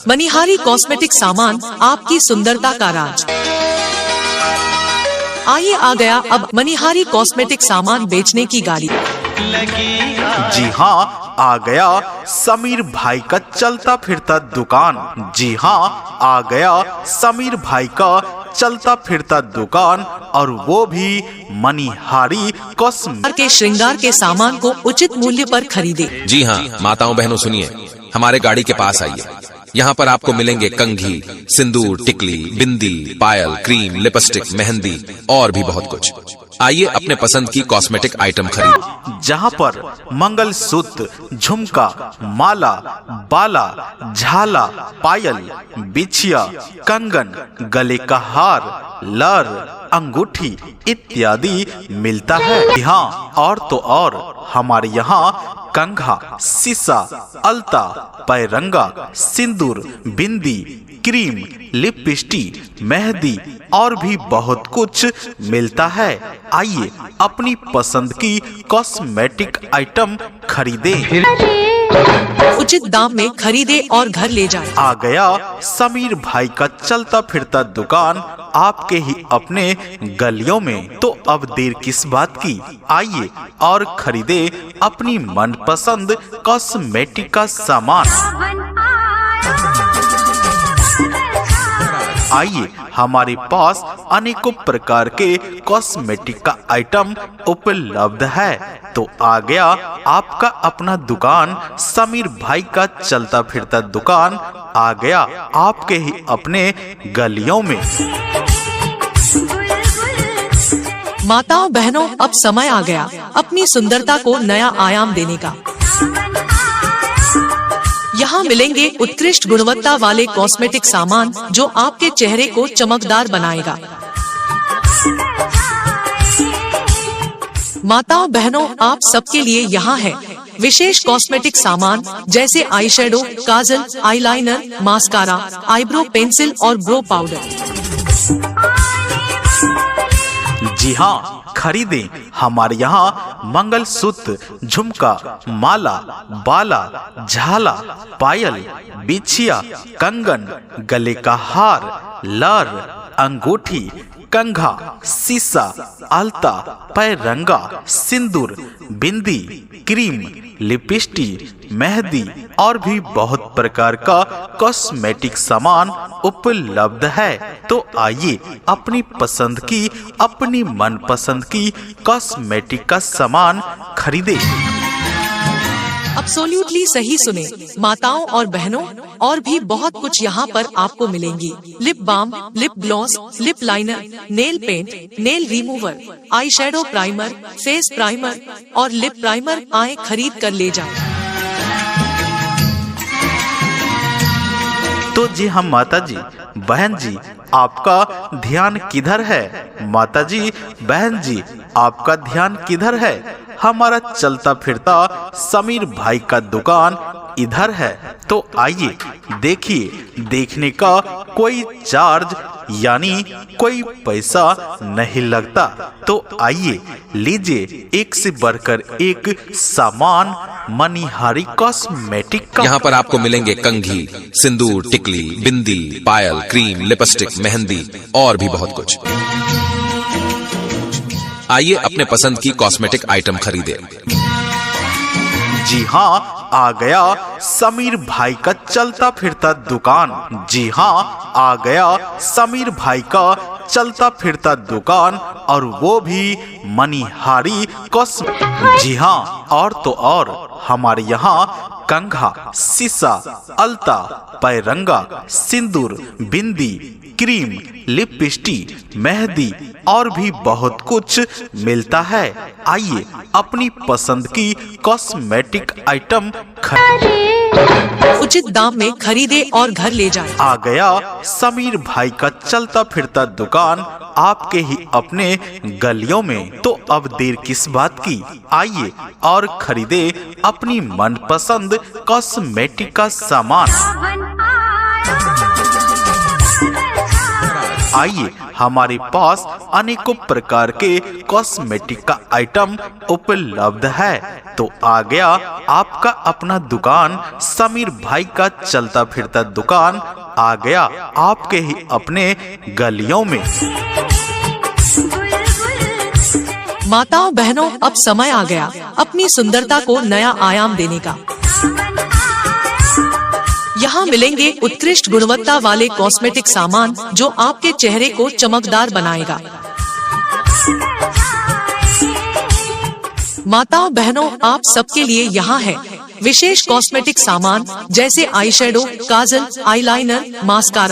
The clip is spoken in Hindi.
मनिहारी कॉस्मेटिक सामान, आपकी सुंदरता का राज। आइए आ गया अब मनिहारी कॉस्मेटिक सामान बेचने की गाड़ी। जी हाँ, आ गया समीर भाई का चलता फिरता दुकान। जी हाँ, आ गया समीर भाई का चलता फिरता दुकान, और वो भी मनिहारी कॉस्मेटिक के श्रृंगार के सामान को उचित मूल्य पर खरीदे। जी हाँ माताओं बहनों सुनिए, हमारे गाड़ी के पास आइए। यहाँ पर आपको मिलेंगे कंघी, सिंदूर, टिकली, बिंदी, पायल, क्रीम, लिपस्टिक, मेहंदी और भी बहुत कुछ। आइए अपने पसंद की कॉस्मेटिक आइटम खरीदें। जहाँ पर मंगलसूत्र, झुमका, माला, बाला, झाला, पायल, बिछिया, कंगन, गले का हार, लर, अंगूठी इत्यादि मिलता है। यहाँ और तो और हमारे यहाँ कंघा, सीसा, अलता, पैरंगा, सिंदूर, बिंदी, क्रीम, लिपस्टिक, मेहंदी और भी बहुत कुछ मिलता है। आइए अपनी पसंद की कॉस्मेटिक आइटम खरीदें। उचित दाम में खरीदे और घर ले जाए। आ गया समीर भाई का चलता फिरता दुकान, आपके ही अपने गलियों में। तो अब देर किस बात की, आइए और खरीदे अपनी मनपसंद कॉस्मेटिक का सामान। आइए, हमारे पास अनेकों प्रकार के कॉस्मेटिक का आइटम उपलब्ध है। तो आ गया आपका अपना दुकान, समीर भाई का चलता फिरता दुकान, आ गया आपके ही अपने गलियों में। माताओं बहनों, अब समय आ गया अपनी सुंदरता को नया आयाम देने का। यहाँ मिलेंगे उत्कृष्ट गुणवत्ता वाले कॉस्मेटिक सामान जो आपके चेहरे को चमकदार बनाएगा। माताओं बहनों, आप सबके लिए यहाँ है विशेष कॉस्मेटिक सामान, जैसे आई शेडो, काजल, आईलाइनर, मास्कारा, आईब्रो पेंसिल और ब्रो पाउडर। जी हाँ, खरीदें हमारे यहाँ मंगलसूत्र, झुमका, माला, बाला, झाला, पायल, बिछिया, कंगन, गले का हार, लर, अंगूठी, कंघा, सीसा, अलता, पैरंगा, सिंदूर, बिंदी, क्रीम, लिपस्टिक, मेहंदी और भी बहुत प्रकार का कॉस्मेटिक सामान उपलब्ध है। तो आइए अपनी पसंद की, अपनी मनपसंद की कॉस्मेटिक का सामान खरीदें। एब्सोल्युटली सही सुने माताओं और बहनों, और भी बहुत कुछ यहाँ पर आपको मिलेंगी। Lip balm, lip gloss, lip liner, nail paint, nail remover, eye shadow primer, face primer और लिप प्राइमर। आए खरीद कर ले जाएं। तो जी हम माता जी, बहन जी, आपका ध्यान किधर है? माता जी, बहन जी, आपका ध्यान किधर है? हमारा चलता फिरता समीर भाई का दुकान इधर है। तो आइए देखिए, देखने का कोई चार्ज यानी कोई पैसा नहीं लगता। तो आइए लीजिए एक से बढ़कर एक सामान मनिहारी कॉस्मेटिक का। यहाँ पर आपको मिलेंगे कंघी, सिंदूर, टिकली, बिंदी, पायल, क्रीम, लिपस्टिक, मेहंदी और भी बहुत कुछ। आइए अपने पसंद की कॉस्मेटिक आइटम खरीदें। जी हाँ, आ गया समीर भाई का चलता फिरता दुकान। जी हाँ, आ गया समीर भाई का चलता फिरता दुकान, और वो भी मनिहारी कॉस्मेटिक। जी हाँ, और तो और हमारे यहाँ कंघा, सीसा, अलता, पैरंगा, सिंदूर, बिंदी, क्रीम, लिपस्टिक, मेहंदी और भी बहुत कुछ मिलता है। आइए अपनी पसंद की कॉस्मेटिक आइटम खरीदें। उचित दाम में खरीदे और घर ले जाएं। आ गया समीर भाई का चलता फिरता दुकान, आपके ही अपने गलियों में। तो अब देर किस बात की, आइए और खरीदे अपनी मनपसंद कॉस्मेटिक का सामान। आइए, हमारे पास अनेकों प्रकार के कॉस्मेटिक का आइटम उपलब्ध है। तो आ गया आपका अपना दुकान, समीर भाई का चलता फिरता दुकान आ गया आपके ही अपने गलियों में। माताओं बहनों, अब समय आ गया अपनी सुंदरता को नया आयाम देने का। यहाँ मिलेंगे उत्कृष्ट गुणवत्ता वाले कॉस्मेटिक सामान जो आपके चेहरे को चमकदार बनाएगा। माताओं बहनों, आप सबके लिए यहाँ है विशेष कॉस्मेटिक सामान जैसे आई शेडो, काजल, आईलाइनर, मास्कारा।